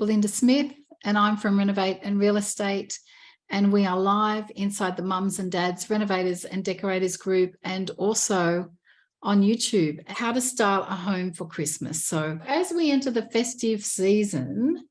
Belinda Smith, and I'm from Renovate and Real Estate. And we are live inside the Mums and Dads Renovators and Decorators group, and also on YouTube, how to style a home for Christmas. So as we enter the festive season,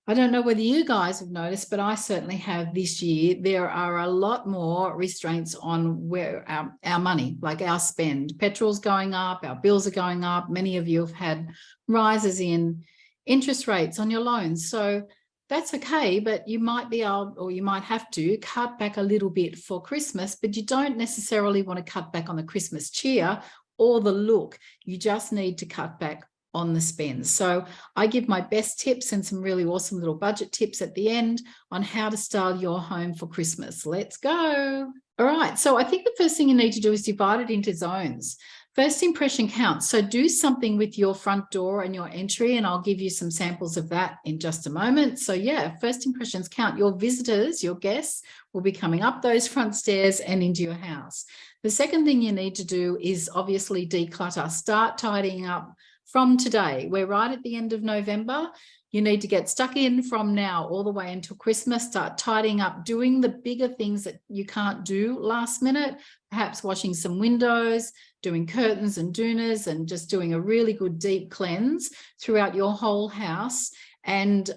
I don't know whether you guys have noticed, but I certainly have this year. There are a lot more restraints on where our money, like our spend. Petrol's going up, our bills are going up. Many of you have had rises in interest rates on your loans. So that's okay, but you might be able, or you might have to cut back a little bit for Christmas, but you don't necessarily want to cut back on the Christmas cheer or the look. You just need to cut back on the spend. So I give my best tips and some really awesome little budget tips at the end on how to style your home for Christmas. Let's go. All right. So I think the first thing you need to do is divide it into zones. First impression counts. So do something with your front door and your entry, and I'll give you some samples of that in just a moment. So yeah, first impressions count. Your visitors, your guests will be coming up those front stairs and into your house. The second thing you need to do is obviously declutter. Start tidying up from today. We're right at the end of November. You need to get stuck in from now all the way until Christmas. Start tidying up, doing the bigger things that you can't do last minute, perhaps washing some windows, doing curtains and doonas, and just doing a really good deep cleanse throughout your whole house. And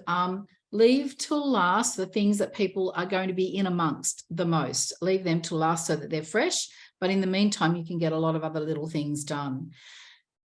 leave till last the things that people are going to be in amongst the most. Leave them till last so that they're fresh. But in the meantime, you can get a lot of other little things done.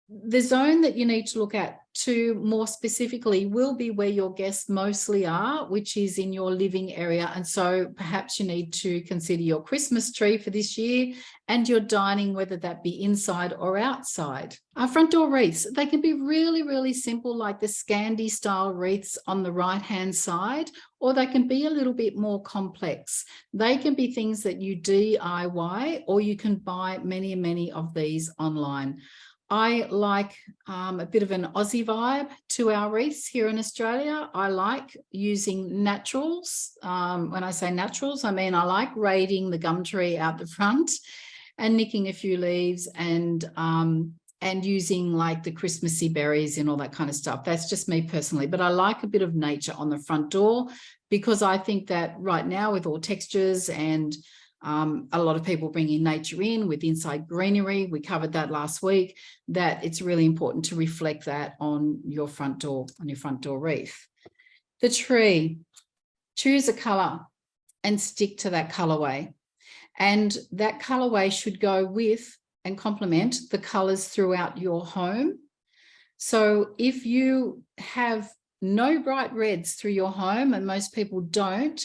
The zone that you need to look at to more specifically will be where your guests mostly are, which is in your living area. And so perhaps you need to consider your Christmas tree for this year and your dining, whether that be inside or outside. Our front door wreaths, they can be really, really simple, like the Scandi style wreaths on the right-hand side, or they can be a little bit more complex. They can be things that you DIY, or you can buy many, many of these online. I like a bit of an Aussie vibe to our wreaths here in Australia. I like using naturals. When I say naturals, I mean I like raiding the gum tree out the front and nicking a few leaves and using like the Christmassy berries and all that kind of stuff. That's just me personally, but I like a bit of nature on the front door because I think that right now with all textures and a lot of people bringing nature in with inside greenery, we covered that last week, that it's really important to reflect that on your front door, wreath. The tree, choose a color and stick to that colorway. And that colorway should go with and complement the colors throughout your home. So if you have no bright reds through your home, and most people don't,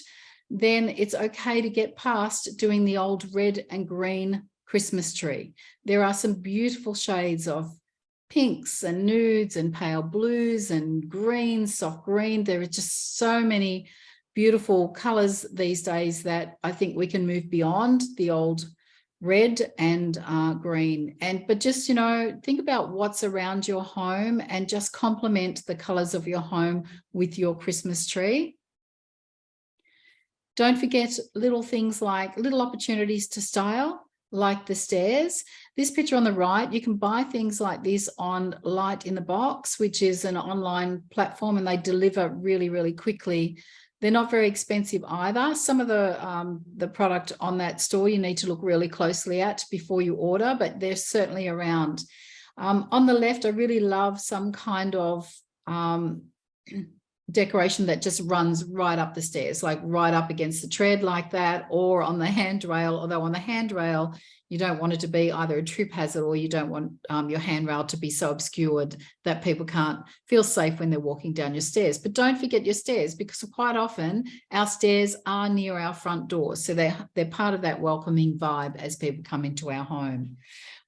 then it's okay to get past doing the old red and green Christmas tree. There are some beautiful shades of pinks and nudes and pale blues and greens, soft green. There are just so many beautiful colors these days that I think we can move beyond the old red and green. But just, you know, think about what's around your home and just complement the colors of your home with your Christmas tree. Don't forget little things like little opportunities to style, like the stairs. This picture on the right, you can buy things like this on Light in the Box, which is an online platform, and they deliver really, really quickly. They're not very expensive either. Some of the product on that store you need to look really closely at before you order, but they're certainly around. On the left, I really love some kind of decoration that just runs right up the stairs, like right up against the tread like that, or on the handrail, although on the handrail, you don't want it to be either a trip hazard or you don't want your handrail to be so obscured that people can't feel safe when they're walking down your stairs. But don't forget your stairs, because quite often our stairs are near our front door. So they're part of that welcoming vibe as people come into our home.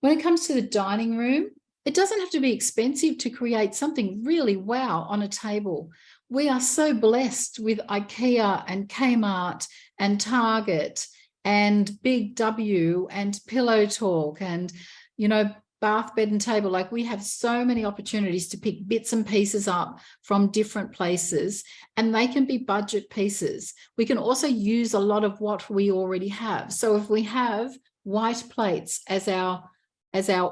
When it comes to the dining room, it doesn't have to be expensive to create something really wow on a table. We are so blessed with IKEA and Kmart and Target and Big W and Pillow Talk and, you know, Bath, Bed and Table. Like, we have so many opportunities to pick bits and pieces up from different places, and they can be budget pieces. We can also use a lot of what we already have. So if we have white plates as our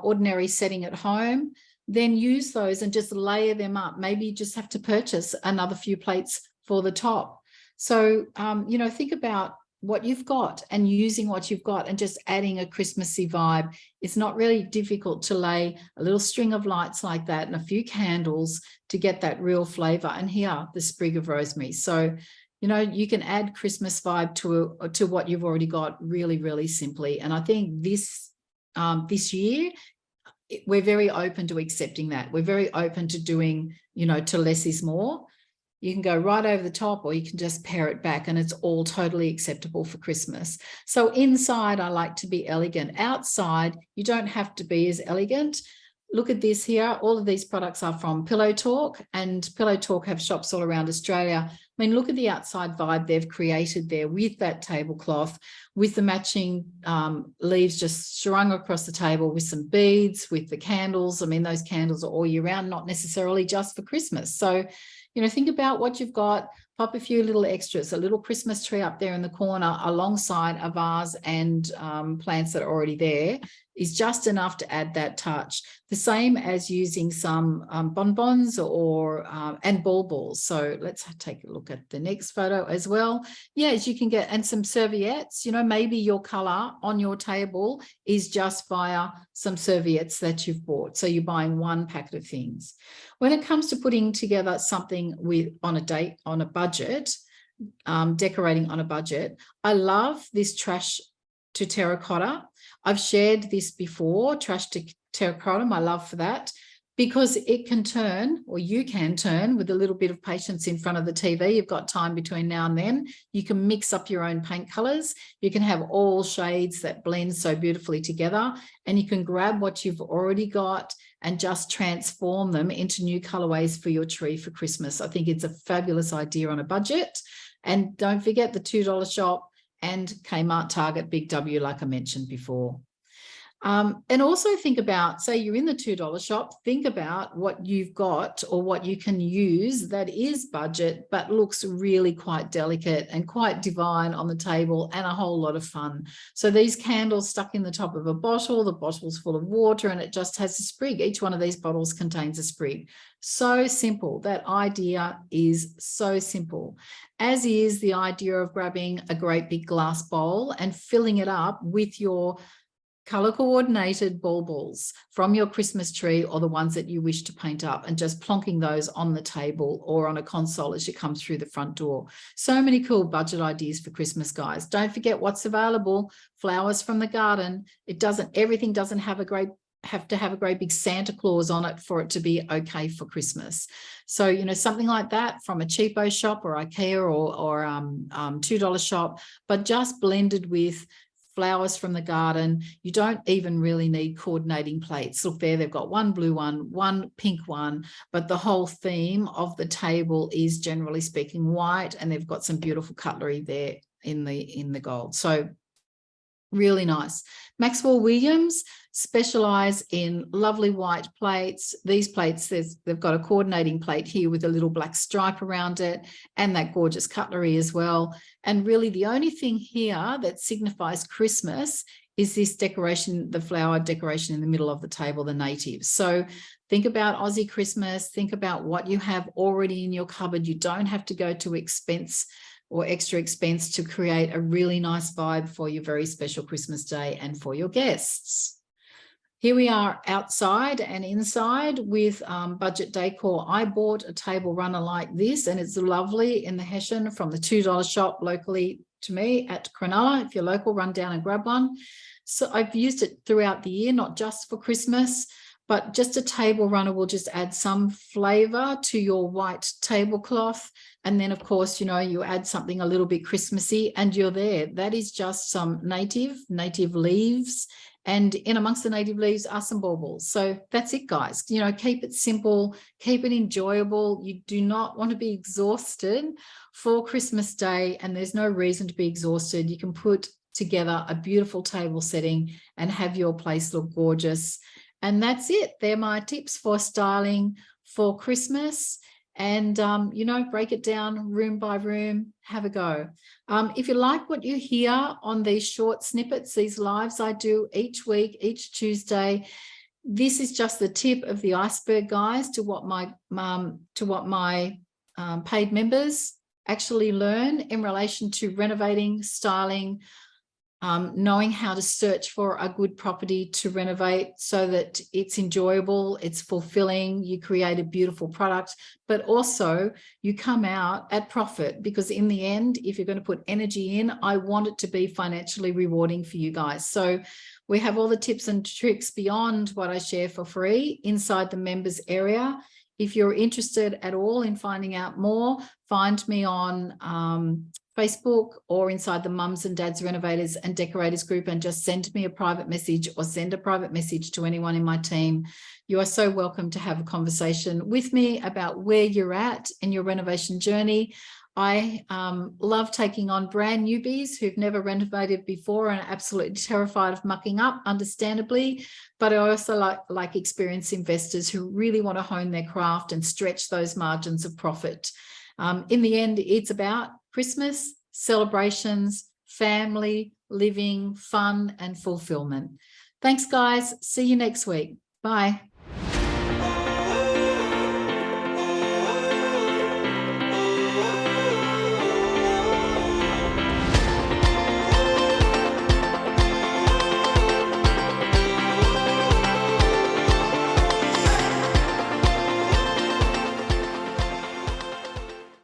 ordinary setting at home, then use those and just layer them up. Maybe you just have to purchase another few plates for the top. So, you know, think about what you've got and using what you've got and just adding a Christmassy vibe. It's not really difficult to lay a little string of lights like that and a few candles to get that real flavor. And here, the sprig of rosemary. So, you know, you can add Christmas vibe to what you've already got really, really simply. And I think this year, we're very open to accepting that. We're very open to doing, you know, to less is more. You can go right over the top, or you can just pare it back, and it's all totally acceptable for Christmas. So inside, I like to be elegant. Outside, you don't have to be as elegant. Look at this here. All of these products are from Pillow Talk, and Pillow Talk have shops all around Australia. I mean, look at the outside vibe they've created there with that tablecloth, with the matching leaves just strung across the table, with some beads, with the candles. I mean, those candles are all year round, not necessarily just for Christmas. So, you know, think about what you've got, pop a few little extras, a little Christmas tree up there in the corner alongside a vase and plants that are already there is just enough to add that touch. The same as using some bonbons or and balls. So let's take a look at the next photo as well. Yes, you can get, and some serviettes, you know, maybe your color on your table is just via some serviettes that you've bought. So you're buying one packet of things. When it comes to putting together something on a budget, decorating on a budget, I love this trash to terracotta. I've shared this before, trash to terracotta, my love for that, because it can turn, or you can turn with a little bit of patience in front of the TV. You've got time between now and then. You can mix up your own paint colors. You can have all shades that blend so beautifully together, and you can grab what you've already got and just transform them into new colorways for your tree for Christmas. I think it's a fabulous idea on a budget. And don't forget the $2 shop and Kmart, Target, Big W, like I mentioned before. And also think about, say you're in the $2 shop, think about what you've got or what you can use that is budget, but looks really quite delicate and quite divine on the table and a whole lot of fun. So these candles stuck in the top of a bottle, the bottle's full of water and it just has a sprig. Each one of these bottles contains a sprig. So simple. That idea is so simple, as is the idea of grabbing a great big glass bowl and filling it up with your color coordinated balls from your Christmas tree or the ones that you wish to paint up, and just plonking those on the table or on a console as you come through the front door. So many cool budget ideas for Christmas, guys. Don't forget what's available. Flowers from the garden. Everything doesn't have to have a great big Santa Claus on it for it to be okay for Christmas. So, you know, something like that from a cheapo shop or IKEA or $2 shop, but just blended with flowers from the garden. You don't even really need coordinating plates. Look there, they've got one blue one, one pink one, but the whole theme of the table is, generally speaking, white, and they've got some beautiful cutlery there in the gold. So really nice. Maxwell Williams specialize in lovely white plates. These plates, they've got a coordinating plate here with a little black stripe around it and that gorgeous cutlery as well. And really the only thing here that signifies Christmas is this decoration, the flower decoration in the middle of the table, the natives. So think about Aussie Christmas, think about what you have already in your cupboard. You don't have to go to expense or extra expense to create a really nice vibe for your very special Christmas day and for your guests. Here we are outside and inside with budget decor. I bought a table runner like this, and it's lovely in the Hessian from the $2 shop locally to me at Cronulla. If you're local, run down and grab one. So I've used it throughout the year, not just for Christmas, but just a table runner will just add some flavor to your white tablecloth. And then, of course, you know, you add something a little bit Christmassy and you're there. That is just some native leaves. And in amongst the native leaves are some baubles. So that's it, guys. You know, keep it simple, keep it enjoyable. You do not want to be exhausted for Christmas Day, and there's no reason to be exhausted. You can put together a beautiful table setting and have your place look gorgeous. And that's it. They're my tips for styling for Christmas. And, you know, break it down room by room, have a go. If you like what you hear on these short snippets, these lives I do each week, each Tuesday, This is just the tip of the iceberg, guys, to what my paid members actually learn in relation to renovating, styling, knowing how to search for a good property to renovate so that it's enjoyable, it's fulfilling, you create a beautiful product, but also you come out at profit, because in the end, if you're going to put energy in, I want it to be financially rewarding for you guys. So we have all the tips and tricks beyond what I share for free inside the members area. If you're interested at all in finding out more, find me on Facebook or inside the Mums and Dads Renovators and Decorators group, and just send me a private message or send a private message to anyone in my team. You are so welcome to have a conversation with me about where you're at in your renovation journey. I love taking on brand newbies who've never renovated before and are absolutely terrified of mucking up, understandably. But I also like experienced investors who really want to hone their craft and stretch those margins of profit. In the end, it's about Christmas, celebrations, family, living, fun, and fulfillment. Thanks, guys. See you next week. Bye.